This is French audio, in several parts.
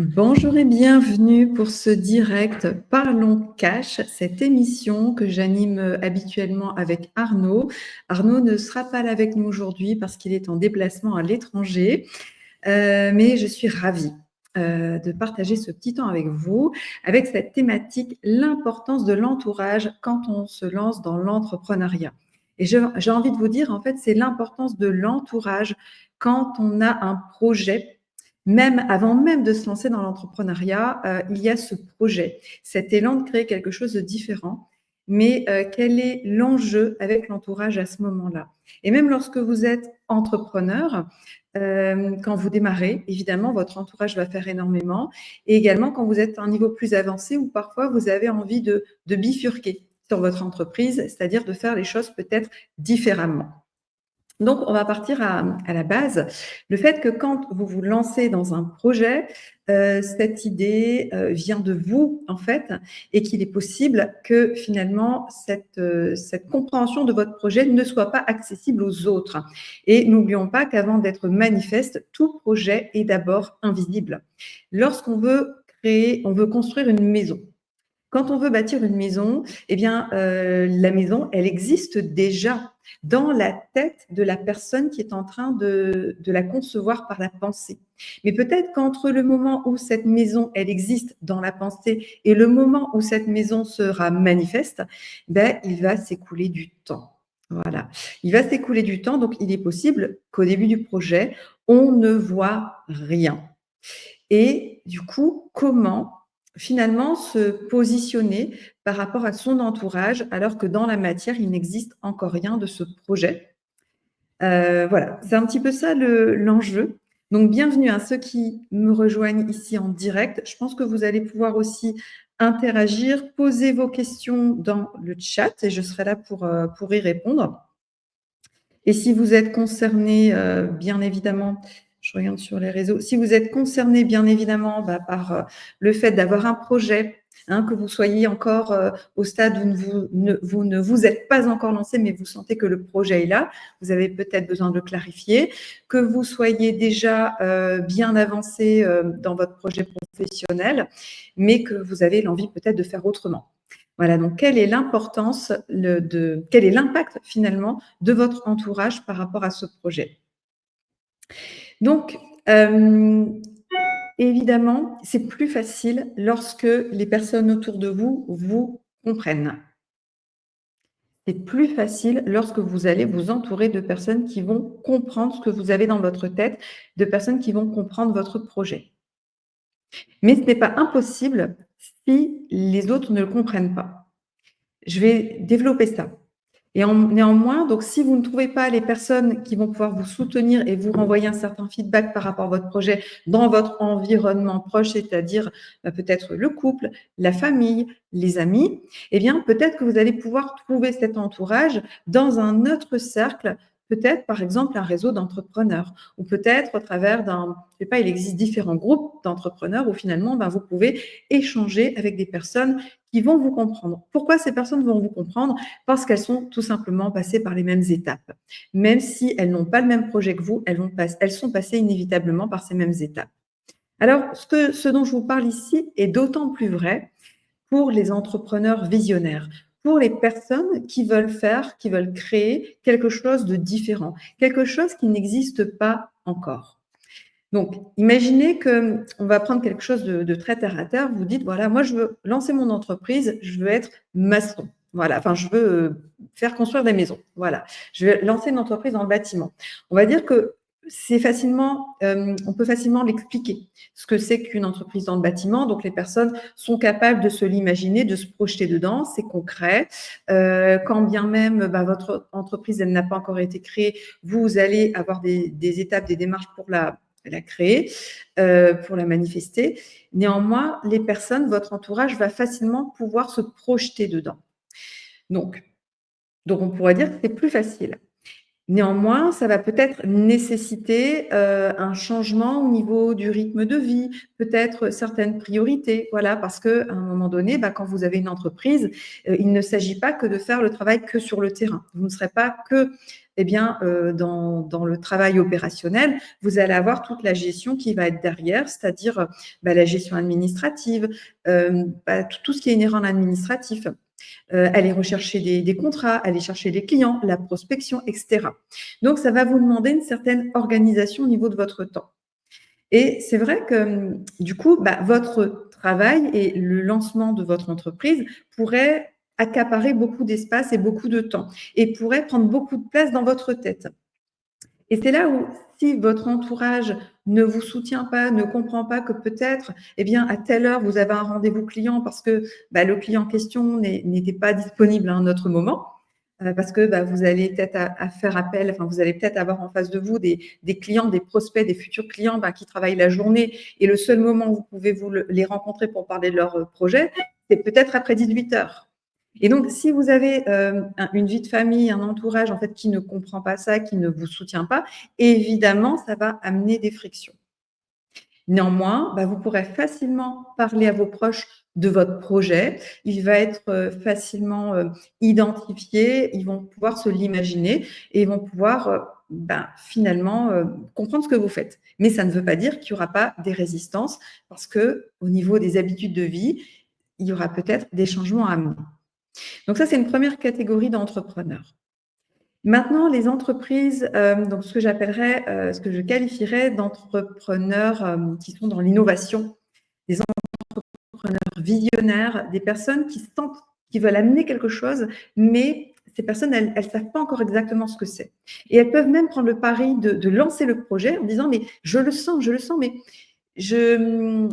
Bonjour et bienvenue pour ce direct Parlons Cash, cette émission que j'anime habituellement avec Arnaud. Arnaud ne sera pas là avec nous aujourd'hui parce qu'il est en déplacement à l'étranger, mais je suis ravie de partager ce petit temps avec vous, avec cette thématique, l'importance de l'entourage quand on se lance dans l'entrepreneuriat. Et j'ai envie de vous dire, en fait, c'est l'importance de l'entourage quand on a un projet. Même avant même de se lancer dans l'entrepreneuriat, il y a ce projet, cet élan de créer quelque chose de différent. Mais quel est l'enjeu avec l'entourage à ce moment-là? Et même lorsque vous êtes entrepreneur, quand vous démarrez, évidemment, votre entourage va faire énormément. Et également, quand vous êtes à un niveau plus avancé où parfois vous avez envie de bifurquer sur votre entreprise, c'est-à-dire de faire les choses peut-être différemment. Donc, on va partir à la base. Le fait que quand vous vous lancez dans un projet, cette idée vient de vous, en fait, et qu'il est possible que finalement, cette compréhension de votre projet ne soit pas accessible aux autres. Et n'oublions pas qu'avant d'être manifeste, tout projet est d'abord invisible. Lorsqu'on veut créer, on veut construire une maison. Quand on veut bâtir une maison, eh bien, la maison, elle existe déjà dans la tête de la personne qui est en train de la concevoir par la pensée. Mais peut-être qu'entre le moment où cette maison, elle existe dans la pensée et le moment où cette maison sera manifeste, ben, il va s'écouler du temps. Voilà. Il va s'écouler du temps, donc il est possible qu'au début du projet, on ne voit rien. Et du coup, comment finalement se positionner par rapport à son entourage alors que dans la matière, il n'existe encore rien de ce projet. Voilà, c'est un petit peu ça l'enjeu. Donc, bienvenue à ceux qui me rejoignent ici en direct. Je pense que vous allez pouvoir aussi interagir, poser vos questions dans le chat et je serai là pour y répondre. Et si vous êtes concerné, bien évidemment, je regarde sur les réseaux, si vous êtes concerné, bien évidemment, par le fait d'avoir un projet, que vous soyez encore au stade où vous ne vous êtes pas encore lancé, mais vous sentez que le projet est là, vous avez peut-être besoin de clarifier, que vous soyez déjà bien avancé dans votre projet professionnel, mais que vous avez l'envie peut-être de faire autrement. Voilà, donc quelle est l'importance, quel est l'impact finalement de votre entourage par rapport à ce projet? Donc, évidemment, c'est plus facile lorsque les personnes autour de vous vous comprennent. C'est plus facile lorsque vous allez vous entourer de personnes qui vont comprendre ce que vous avez dans votre tête, de personnes qui vont comprendre votre projet. Mais ce n'est pas impossible si les autres ne le comprennent pas. Je vais développer ça. Et néanmoins, donc si vous ne trouvez pas les personnes qui vont pouvoir vous soutenir et vous renvoyer un certain feedback par rapport à votre projet dans votre environnement proche, c'est-à-dire peut-être le couple, la famille, les amis, eh bien peut-être que vous allez pouvoir trouver cet entourage dans un autre cercle, peut-être par exemple un réseau d'entrepreneurs ou peut-être au travers d'un, je sais pas, il existe différents groupes d'entrepreneurs où finalement vous pouvez échanger avec des personnes qui vont vous comprendre. Pourquoi ces personnes vont vous comprendre? Parce qu'elles sont tout simplement passées par les mêmes étapes. Même si elles n'ont pas le même projet que vous, elles sont passées inévitablement par ces mêmes étapes. Alors, ce dont je vous parle ici est d'autant plus vrai pour les entrepreneurs visionnaires, pour les personnes qui veulent créer quelque chose de différent, quelque chose qui n'existe pas encore. Donc, imaginez qu'on va prendre quelque chose de très terre à terre. Vous dites, voilà, moi, je veux lancer mon entreprise, je veux être maçon. Voilà, enfin, je veux faire construire des maisons. Voilà, je vais lancer une entreprise dans le bâtiment. On va dire que c'est facilement, on peut facilement l'expliquer, ce que c'est qu'une entreprise dans le bâtiment. Donc, les personnes sont capables de se l'imaginer, de se projeter dedans. C'est concret. Quand bien même votre entreprise, elle n'a pas encore été créée, vous allez avoir des étapes, des démarches pour la créer, pour la manifester. Néanmoins, les personnes, votre entourage va facilement pouvoir se projeter dedans. Donc on pourrait dire que c'est plus facile. Néanmoins, ça va peut-être nécessiter, un changement au niveau du rythme de vie, peut-être certaines priorités, voilà, parce qu'à un moment donné, bah, quand vous avez une entreprise, il ne s'agit pas que de faire le travail que sur le terrain. Vous ne serez pas que, eh bien, dans le travail opérationnel, vous allez avoir toute la gestion qui va être derrière, c'est-à-dire, bah, la gestion administrative, bah, tout ce qui est inhérent à l'administratif. Aller rechercher des contrats, aller chercher des clients, la prospection, etc. Donc, ça va vous demander une certaine organisation au niveau de votre temps. Et c'est vrai que, du coup, bah, votre travail et le lancement de votre entreprise pourrait accaparer beaucoup d'espace et beaucoup de temps et pourrait prendre beaucoup de place dans votre tête. Et c'est là où, si votre entourage ne vous soutient pas, ne comprend pas que peut-être, eh bien, à telle heure, vous avez un rendez-vous client parce que bah, le client en question n'était pas disponible à un autre moment, parce que bah, vous allez peut-être à faire appel, enfin, vous allez peut-être avoir en face de vous des clients, des prospects, des futurs clients bah, qui travaillent la journée et le seul moment où vous pouvez les rencontrer pour parler de leur projet, c'est peut-être après 18 heures. Et donc, si vous avez une vie de famille, un entourage en fait qui ne comprend pas ça, qui ne vous soutient pas, évidemment, ça va amener des frictions. Néanmoins, bah, vous pourrez facilement parler à vos proches de votre projet. Il va être facilement identifié. Ils vont pouvoir se l'imaginer et ils vont pouvoir ben, finalement comprendre ce que vous faites. Mais ça ne veut pas dire qu'il n'y aura pas des résistances parce que au niveau des habitudes de vie, il y aura peut-être des changements à amener. Donc ça, c'est une première catégorie d'entrepreneurs. Maintenant, les entreprises, donc ce que j'appellerais, ce que je qualifierais d'entrepreneurs qui sont dans l'innovation, des entrepreneurs visionnaires, des personnes qui sentent, qui veulent amener quelque chose, mais ces personnes, elles ne savent pas encore exactement ce que c'est. Et elles peuvent même prendre le pari de lancer le projet en disant, mais je le sens, mais je,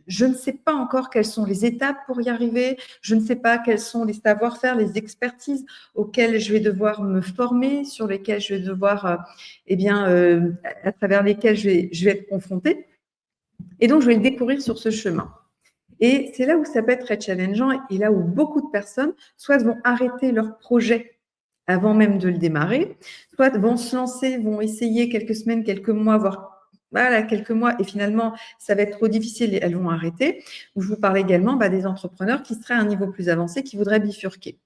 je ne sais pas encore quelles sont les étapes pour y arriver, je ne sais pas quels sont les savoir-faire, les expertises auxquelles je vais devoir me former, sur lesquelles je vais devoir, eh bien, à travers lesquelles je vais être confrontée. Et donc, je vais le découvrir sur ce chemin. Et c'est là où ça peut être très challengeant et là où beaucoup de personnes, soit vont arrêter leur projet avant même de le démarrer, soit vont se lancer, vont essayer quelques semaines, quelques mois, voire voilà, quelques mois, et finalement, ça va être trop difficile et elles vont arrêter. Ou je vous parle également des entrepreneurs qui seraient à un niveau plus avancé, qui voudraient bifurquer.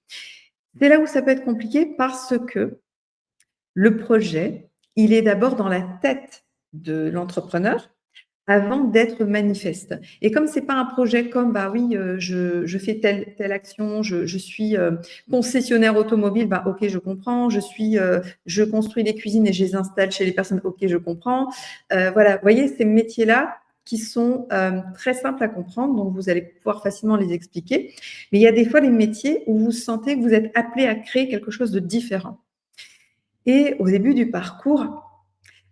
C'est là où ça peut être compliqué parce que le projet, il est d'abord dans la tête de l'entrepreneur avant d'être manifeste. Et comme c'est pas un projet comme, bah oui, je fais telle action, je suis concessionnaire automobile, bah ok, je comprends, je construis des cuisines et je les installe chez les personnes, ok, je comprends. Voilà, vous voyez, ces métiers-là qui sont très simples à comprendre, donc vous allez pouvoir facilement les expliquer. Mais il y a des fois des métiers où vous sentez que vous êtes appelé à créer quelque chose de différent. Et au début du parcours,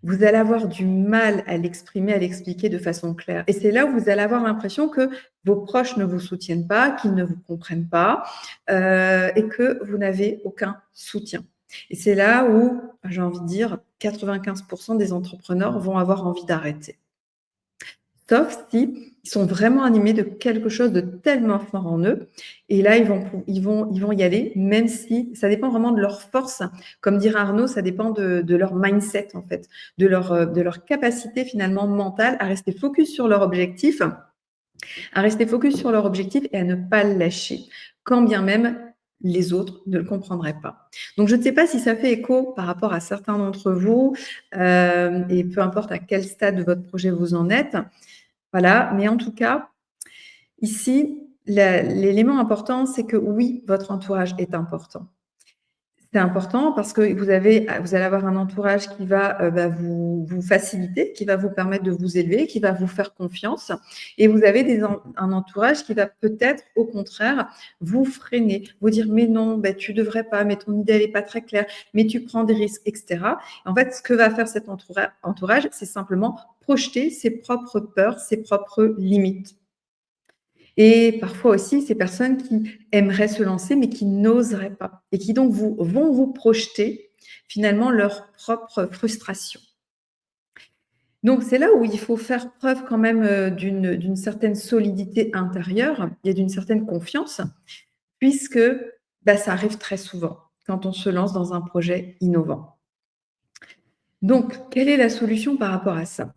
vous allez avoir du mal à l'exprimer, à l'expliquer de façon claire. Et c'est là où vous allez avoir l'impression que vos proches ne vous soutiennent pas, qu'ils ne vous comprennent pas et que vous n'avez aucun soutien. Et c'est là où, j'ai envie de dire, 95% des entrepreneurs vont avoir envie d'arrêter. Sauf si ils sont vraiment animés de quelque chose de tellement fort en eux. Et là, ils vont y aller, même si ça dépend vraiment de leur force. Comme dirait Arnaud, ça dépend de leur mindset, en fait, de leur capacité finalement mentale à rester focus sur leur objectif, et à ne pas le lâcher, quand bien même les autres ne le comprendraient pas. Donc, je ne sais pas si ça fait écho par rapport à certains d'entre vous, et peu importe à quel stade de votre projet vous en êtes. Voilà, mais en tout cas, ici, l'élément important, c'est que oui, votre entourage est important. C'est important parce que vous allez avoir un entourage qui va vous faciliter, qui va vous permettre de vous élever, qui va vous faire confiance. Et vous avez un entourage qui va peut-être, au contraire, vous freiner, vous dire mais non, tu devrais pas, mais ton idée n'est pas très claire, mais tu prends des risques, etc. En fait, ce que va faire cet entourage, c'est simplement projeter ses propres peurs, ses propres limites. Et parfois aussi, ces personnes qui aimeraient se lancer, mais qui n'oseraient pas et qui donc vont vous projeter finalement leur propre frustration. Donc, c'est là où il faut faire preuve quand même d'une certaine solidité intérieure et d'une certaine confiance, puisque ça arrive très souvent quand on se lance dans un projet innovant. Donc, quelle est la solution par rapport à ça?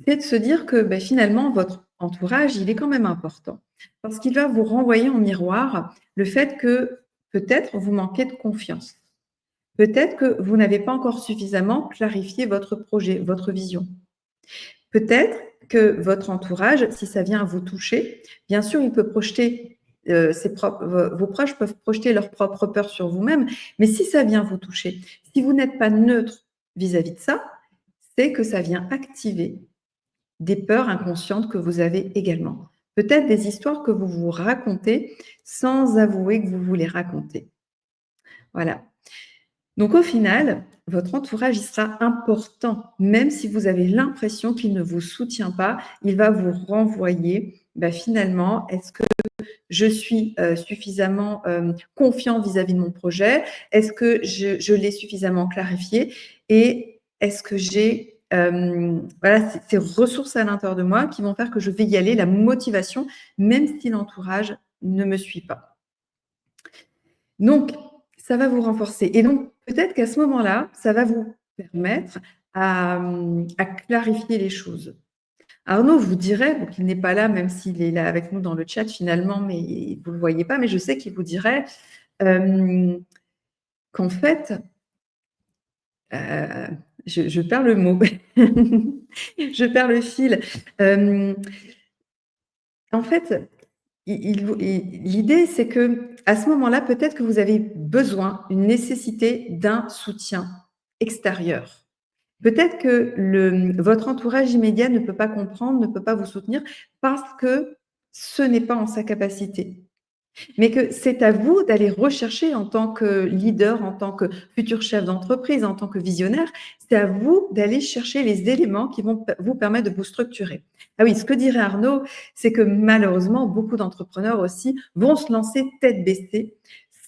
C'est de se dire que finalement, votre entourage, il est quand même important. Parce qu'il va vous renvoyer en miroir le fait que peut-être vous manquez de confiance. Peut-être que vous n'avez pas encore suffisamment clarifié votre projet, votre vision. Peut-être que votre entourage, si ça vient à vous toucher, bien sûr, il peut projeter vos proches peuvent projeter leurs propres peurs sur vous-même, mais si ça vient vous toucher, si vous n'êtes pas neutre vis-à-vis de ça, c'est que ça vient activer des peurs inconscientes que vous avez également. Peut-être des histoires que vous vous racontez sans avouer que vous vous les racontez. Voilà. Donc au final, votre entourage, il sera important, même si vous avez l'impression qu'il ne vous soutient pas, il va vous renvoyer, finalement, est-ce que je suis suffisamment confiant vis-à-vis de mon projet? Est-ce que je l'ai suffisamment clarifié? Et est-ce que j'ai voilà, ces ressources à l'intérieur de moi qui vont faire que je vais y aller, la motivation, même si l'entourage ne me suit pas. Donc, ça va vous renforcer. Et donc, peut-être qu'à ce moment-là, ça va vous permettre à clarifier les choses. Arnaud vous dirait, bon, qu'il n'est pas là, même s'il est là avec nous dans le chat finalement, mais vous ne le voyez pas, mais je sais qu'il vous dirait qu'en fait, je perds le mot, je perds le fil. En fait, l'idée, c'est que à ce moment-là, peut-être que vous avez besoin, une nécessité d'un soutien extérieur. Peut-être que votre entourage immédiat ne peut pas comprendre, ne peut pas vous soutenir parce que ce n'est pas en sa capacité. Mais que c'est à vous d'aller rechercher en tant que leader, en tant que futur chef d'entreprise, en tant que visionnaire, c'est à vous d'aller chercher les éléments qui vont vous permettre de vous structurer. Ah oui, ce que dirait Arnaud, c'est que malheureusement, beaucoup d'entrepreneurs aussi vont se lancer tête baissée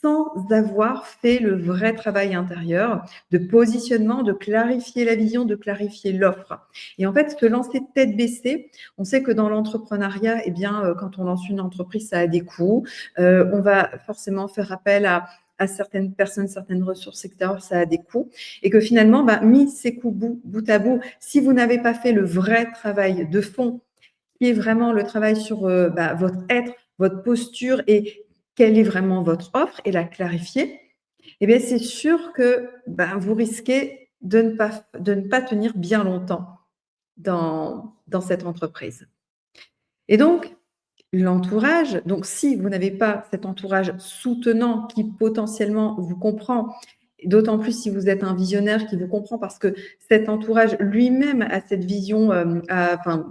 sans avoir fait le vrai travail intérieur de positionnement, de clarifier la vision, de clarifier l'offre. Et en fait, se lancer tête baissée, on sait que dans l'entrepreneuriat, eh bien, quand on lance une entreprise, ça a des coûts. On va forcément faire appel à certaines personnes, certaines ressources, etc. Ça a des coûts. Et que finalement, mis ces coûts bout à bout, si vous n'avez pas fait le vrai travail de fond, qui est vraiment le travail sur votre être, votre posture et quelle est vraiment votre offre et la clarifier, eh bien, c'est sûr que vous risquez de ne pas tenir bien longtemps dans cette entreprise. Et donc, l'entourage, donc si vous n'avez pas cet entourage soutenant qui potentiellement vous comprend, d'autant plus si vous êtes un visionnaire qui vous comprend parce que cet entourage lui-même a cette vision,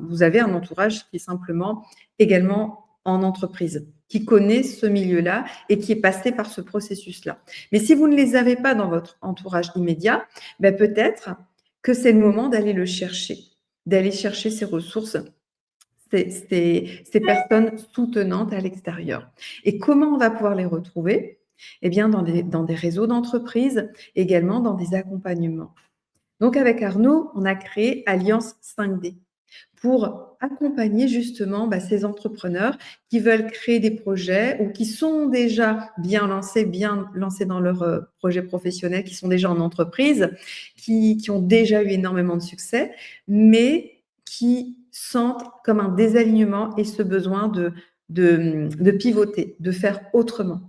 vous avez un entourage qui est simplement également en entreprise, qui connaît ce milieu-là et qui est passé par ce processus-là. Mais si vous ne les avez pas dans votre entourage immédiat, peut-être que c'est le moment d'aller le chercher, d'aller chercher ces ressources, ces personnes soutenantes à l'extérieur. Et comment on va pouvoir les retrouver? Eh bien, dans des réseaux d'entreprises, également dans des accompagnements. Donc, avec Arnaud, on a créé Alliance 5D pour accompagner justement ces entrepreneurs qui veulent créer des projets ou qui sont déjà bien lancés dans leur projet professionnel, qui sont déjà en entreprise, qui ont déjà eu énormément de succès, mais qui sentent comme un désalignement et ce besoin de pivoter, de faire autrement.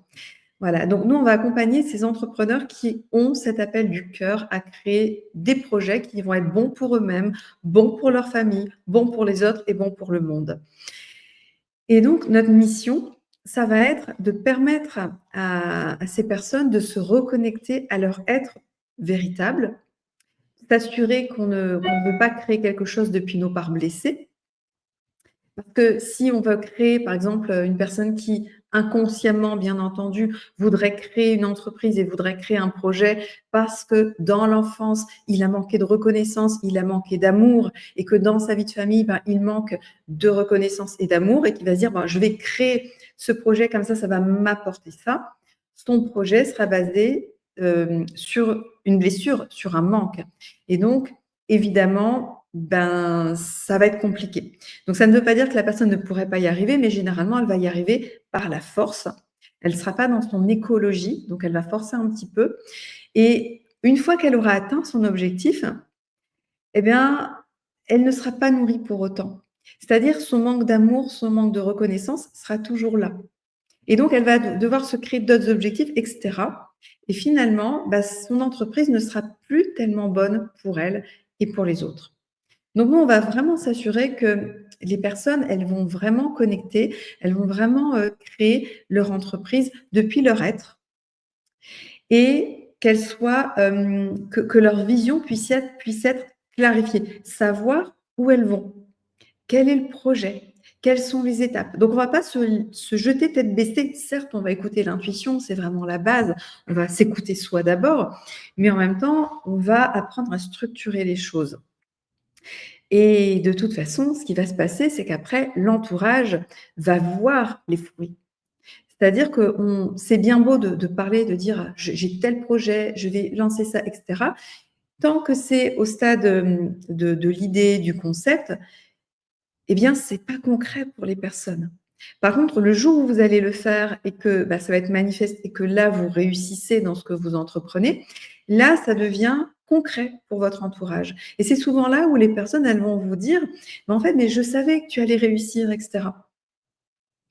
Voilà, donc nous, on va accompagner ces entrepreneurs qui ont cet appel du cœur à créer des projets qui vont être bons pour eux-mêmes, bons pour leur famille, bons pour les autres et bons pour le monde. Et donc, notre mission, ça va être de permettre à ces personnes de se reconnecter à leur être véritable, s'assurer qu'on ne veut pas créer quelque chose depuis nos parts blessées. Parce que si on veut créer, par exemple, une personne qui, inconsciemment, bien entendu, voudrait créer une entreprise et voudrait créer un projet parce que dans l'enfance, il a manqué de reconnaissance, il a manqué d'amour et que dans sa vie de famille, il manque de reconnaissance et d'amour et qu'il va se dire, je vais créer ce projet comme ça va m'apporter ça. Son projet sera basé sur une blessure, sur un manque. Et donc, évidemment, ça va être compliqué. Donc, ça ne veut pas dire que la personne ne pourrait pas y arriver, mais généralement, elle va y arriver par la force. Elle ne sera pas dans son écologie, donc elle va forcer un petit peu. Et une fois qu'elle aura atteint son objectif, eh bien, elle ne sera pas nourrie pour autant. C'est-à-dire son manque d'amour, son manque de reconnaissance sera toujours là. Et donc, elle va devoir se créer d'autres objectifs, etc. Et finalement, bah, son entreprise ne sera plus tellement bonne pour elle et pour les autres. Donc, nous, on va vraiment s'assurer que les personnes, elles vont vraiment connecter, elles vont vraiment créer leur entreprise depuis leur être et qu'elles soient, que leur vision puisse être clarifiée, savoir où elles vont. Quel est le projet? Quelles sont les étapes? Donc, on ne va pas se jeter tête baissée. Certes, on va écouter l'intuition, c'est vraiment la base. On va s'écouter soi d'abord, mais en même temps, on va apprendre à structurer les choses. Et de toute façon, ce qui va se passer, c'est qu'après, l'entourage va voir les fruits. C'est-à-dire que c'est bien beau de parler, de dire j'ai tel projet, je vais lancer ça, etc. Tant que c'est au stade de l'idée, du concept, eh bien, c'est pas concret pour les personnes. Par contre, le jour où vous allez le faire et que bah, ça va être manifeste et que là, vous réussissez dans ce que vous entreprenez, là, ça devient concret pour votre entourage. Et c'est souvent là où les personnes, elles vont vous dire, mais en fait, mais je savais que tu allais réussir, etc.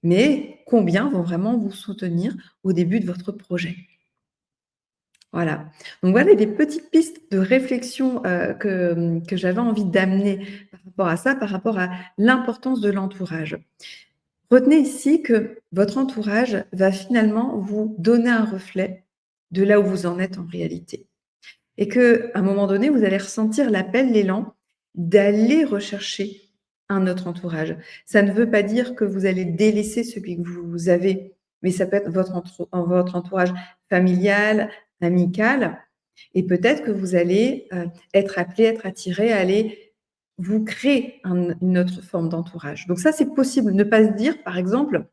Mais combien vont vraiment vous soutenir au début de votre projet? Voilà. Donc voilà des petites pistes de réflexion que j'avais envie d'amener par rapport à ça, par rapport à l'importance de l'entourage. Retenez ici que votre entourage va finalement vous donner un reflet de là où vous en êtes en réalité. Et qu'à un moment donné, vous allez ressentir l'appel, l'élan d'aller rechercher un autre entourage. Ça ne veut pas dire que vous allez délaisser celui que vous avez, mais ça peut être votre entourage familial, amical, et peut-être que vous allez être appelé, être attiré à aller vous créer une autre forme d'entourage. Donc ça, c'est possible. Ne pas se dire, par exemple,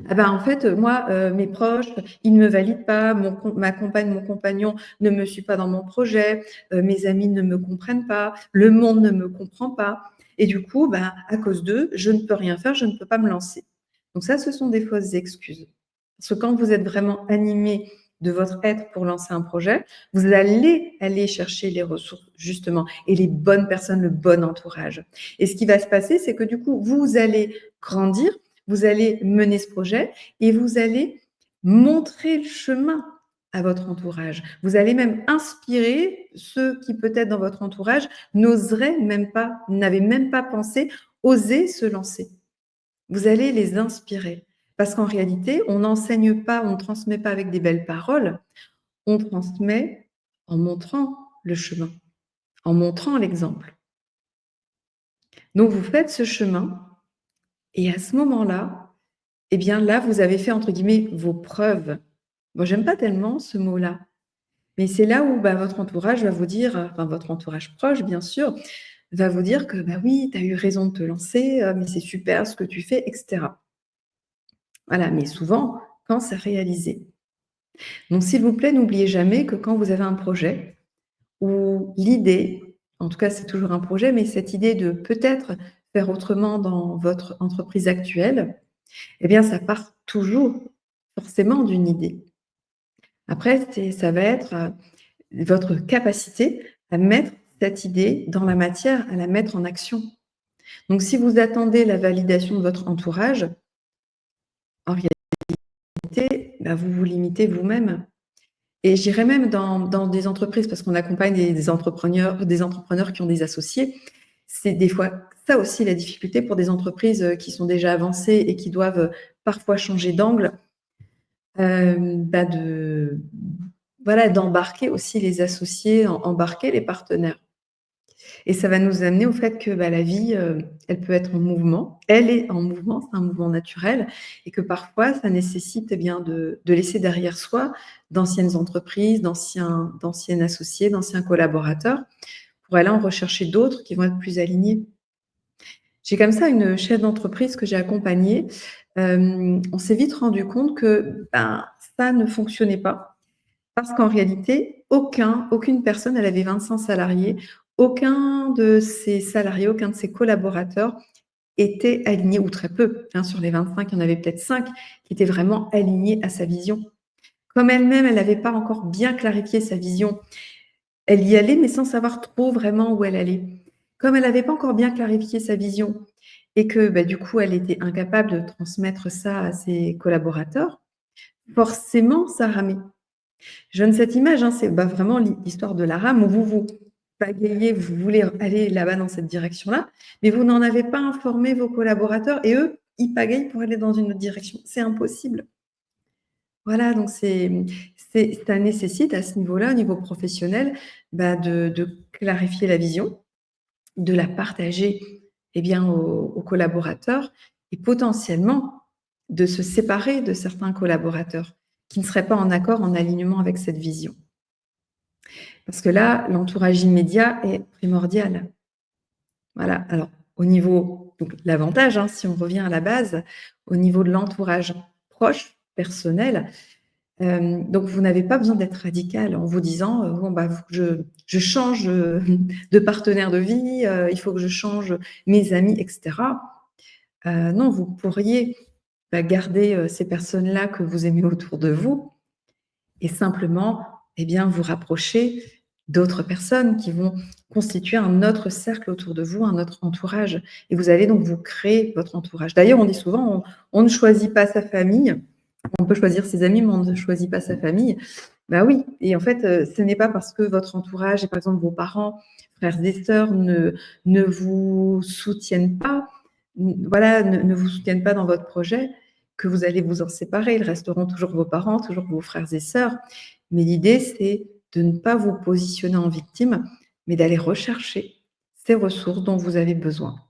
ah ben, en fait, moi, mes proches, ils ne me valident pas, ma compagne, mon compagnon ne me suit pas dans mon projet, mes amis ne me comprennent pas, le monde ne me comprend pas et du coup, ben, à cause d'eux, je ne peux rien faire, je ne peux pas me lancer. Donc ça, ce sont des fausses excuses. Parce que quand vous êtes vraiment animé de votre être pour lancer un projet, vous allez aller chercher les ressources, justement, et les bonnes personnes, le bon entourage. Et ce qui va se passer, c'est que du coup, vous allez grandir, vous allez mener ce projet et vous allez montrer le chemin à votre entourage. Vous allez même inspirer ceux qui peut-être dans votre entourage n'oseraient même pas, n'avaient même pas pensé, oser se lancer. Vous allez les inspirer. Parce qu'en réalité, on n'enseigne pas, on ne transmet pas avec des belles paroles, on transmet en montrant le chemin, en montrant l'exemple. Donc vous faites ce chemin et à ce moment-là, eh bien là, vous avez fait entre guillemets vos preuves. Moi, j'aime pas tellement ce mot-là, mais c'est là où bah, votre entourage va vous dire, enfin votre entourage proche bien sûr, va vous dire que bah oui, tu as eu raison de te lancer, mais c'est super ce que tu fais, etc. Voilà, mais souvent, quand c'est réalisé. Donc s'il vous plaît, n'oubliez jamais que quand vous avez un projet ou l'idée, en tout cas c'est toujours un projet, mais cette idée de peut-être faire autrement dans votre entreprise actuelle, eh bien ça part toujours forcément d'une idée. Après, ça va être votre capacité à mettre cette idée dans la matière, à la mettre en action. Donc si vous attendez la validation de votre entourage, en réalité, bah, vous vous limitez vous-même. Et j'irais même dans des entreprises, parce qu'on accompagne des entrepreneurs qui ont des associés. C'est des fois ça aussi la difficulté pour des entreprises qui sont déjà avancées et qui doivent parfois changer d'angle, bah voilà, d'embarquer aussi les associés, embarquer les partenaires. Et ça va nous amener au fait que bah, la vie, elle peut être en mouvement. Elle est en mouvement, c'est un mouvement naturel, et que parfois, ça nécessite eh bien de laisser derrière soi d'anciennes entreprises, d'anciens associés, d'anciens collaborateurs, pour aller en rechercher d'autres qui vont être plus alignés. J'ai comme ça une chef d'entreprise que j'ai accompagnée. On s'est vite rendu compte que ben, ça ne fonctionnait pas. Parce qu'en réalité, aucune personne, elle avait 25 salariés, aucun de ses salariés, aucun de ses collaborateurs était aligné, ou très peu. Hein, sur les 25, il y en avait peut-être 5 qui étaient vraiment alignés à sa vision. Comme elle-même, elle n'avait pas encore bien clarifié sa vision, elle y allait, mais sans savoir trop vraiment où elle allait. Comme elle n'avait pas encore bien clarifié sa vision et que, bah, du coup, elle était incapable de transmettre ça à ses collaborateurs, forcément, ça ramait. Je donne cette image, hein, c'est, bah, vraiment l'histoire de la rame où vous vous pagayez, vous voulez aller là-bas dans cette direction-là, mais vous n'en avez pas informé vos collaborateurs et eux, ils pagayent pour aller dans une autre direction. C'est impossible. Voilà, donc ça nécessite à ce niveau-là, au niveau professionnel, bah, de clarifier la vision, de la partager, eh bien, aux collaborateurs et potentiellement de se séparer de certains collaborateurs qui ne seraient pas en accord, en alignement avec cette vision. Parce que là, l'entourage immédiat est primordial. Voilà, alors au niveau donc l'avantage, hein, si on revient à la base, au niveau de l'entourage proche, personnel, donc vous n'avez pas besoin d'être radical en vous disant, «Bon bah, faut que je change, de partenaire de vie, il faut que je change mes amis» et cetera. Non, vous pourriez, bah, garder, ces personnes-là que vous aimez autour de vous et simplement, eh bien, vous rapprocher d'autres personnes qui vont constituer un autre cercle autour de vous, un autre entourage et vous allez donc vous créer votre entourage. D'ailleurs, on dit souvent: «On ne choisit pas sa famille». On peut choisir ses amis, mais on ne choisit pas sa famille. Bah oui, et en fait, ce n'est pas parce que votre entourage et par exemple vos parents, frères et sœurs ne vous soutiennent pas, voilà, ne vous soutiennent pas dans votre projet, que vous allez vous en séparer. Ils resteront toujours vos parents, toujours vos frères et sœurs. Mais l'idée, c'est de ne pas vous positionner en victime, mais d'aller rechercher ces ressources dont vous avez besoin.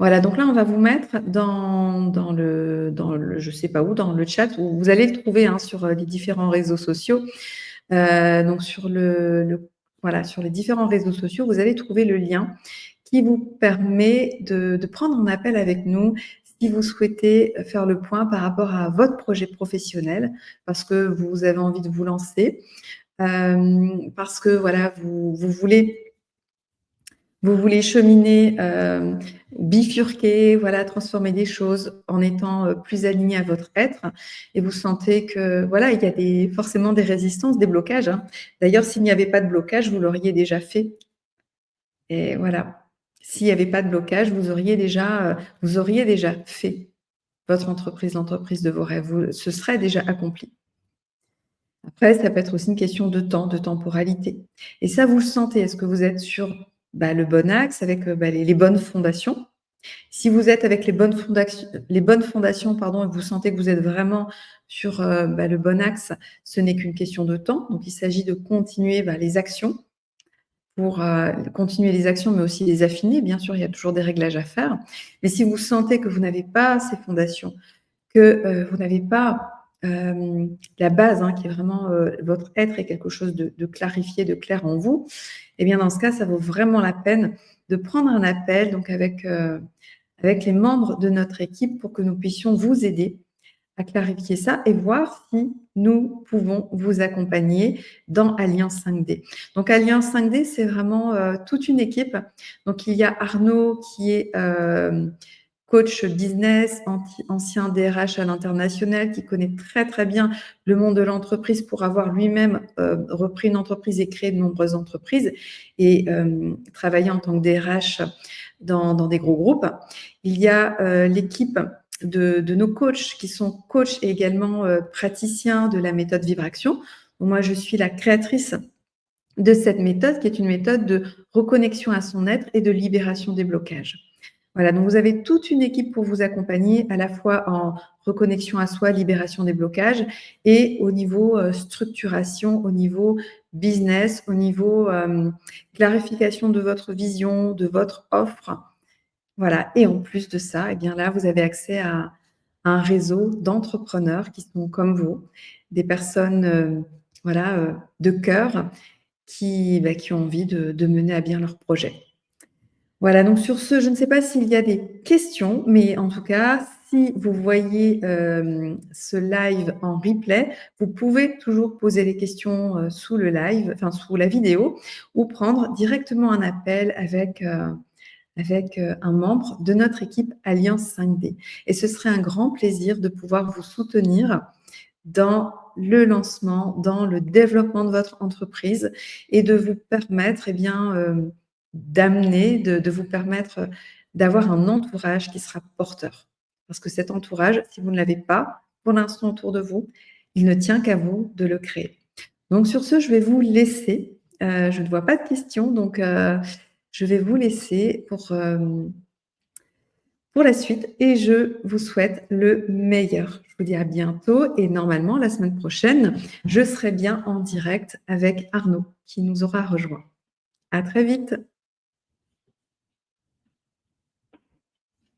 Voilà, donc là, on va vous mettre dans le je sais pas où, dans le chat où vous allez le trouver, hein, sur, les différents réseaux sociaux. Donc sur voilà, sur les différents réseaux sociaux, vous allez trouver le lien qui vous permet de prendre un appel avec nous si vous souhaitez faire le point par rapport à votre projet professionnel, parce que vous avez envie de vous lancer, parce que voilà, vous voulez cheminer, bifurquer, voilà, transformer des choses en étant, plus aligné à votre être et vous sentez que, voilà, il y a forcément des résistances, des blocages, hein. D'ailleurs, s'il n'y avait pas de blocage, vous l'auriez déjà fait et voilà. S'il n'y avait pas de blocage, vous auriez déjà fait votre entreprise, l'entreprise de vos rêves. Ce serait déjà accompli. Après, ça peut être aussi une question de temps, de temporalité. Et ça, vous le sentez. Est-ce que vous êtes sur, bah, le bon axe avec, bah, les bonnes fondations? Si vous êtes avec les bonnes fondations, pardon, et que vous sentez que vous êtes vraiment sur, bah, le bon axe, ce n'est qu'une question de temps. Donc il s'agit de continuer, bah, les actions pour, continuer les actions, mais aussi les affiner. Bien sûr, il y a toujours des réglages à faire. Mais si vous sentez que vous n'avez pas ces fondations, que, vous n'avez pas, la base, hein, qui est vraiment, votre être et quelque chose de clarifié, de clair en vous, et bien dans ce cas, ça vaut vraiment la peine de prendre un appel donc avec les membres de notre équipe pour que nous puissions vous aider à clarifier ça et voir si nous pouvons vous accompagner dans Alliance 5D. Donc Alliance 5D, c'est vraiment, toute une équipe. Donc il y a Arnaud qui est, coach business, ancien DRH à l'international, qui connaît très, très bien le monde de l'entreprise pour avoir lui-même, repris une entreprise et créé de nombreuses entreprises et travaillé en tant que DRH dans des gros groupes. Il y a, l'équipe de nos coachs qui sont coachs et également, praticiens de la méthode Vibration. Moi, je suis la créatrice de cette méthode qui est une méthode de reconnexion à son être et de libération des blocages. Voilà, donc vous avez toute une équipe pour vous accompagner à la fois en reconnexion à soi, libération des blocages et au niveau, structuration, au niveau business, au niveau, clarification de votre vision, de votre offre. Voilà, et en plus de ça, eh bien là, vous avez accès à un réseau d'entrepreneurs qui sont comme vous, des personnes, voilà, de cœur qui ont envie de mener à bien leur projet. Voilà, donc sur ce, je ne sais pas s'il y a des questions, mais en tout cas, si vous voyez, ce live en replay, vous pouvez toujours poser les questions, sous le live, enfin sous la vidéo ou prendre directement un appel avec un membre de notre équipe Alliance 5D et ce serait un grand plaisir de pouvoir vous soutenir dans le lancement, dans le développement de votre entreprise et de vous permettre, d'amener, de vous permettre d'avoir un entourage qui sera porteur. Parce que cet entourage, si vous ne l'avez pas pour l'instant autour de vous, il ne tient qu'à vous de le créer. Donc sur ce, je vais vous laisser. Je ne vois pas de questions, donc je vais vous laisser pour la suite et je vous souhaite le meilleur. Je vous dis à bientôt et normalement, la semaine prochaine, je serai bien en direct avec Arnaud qui nous aura rejoint. À très vite.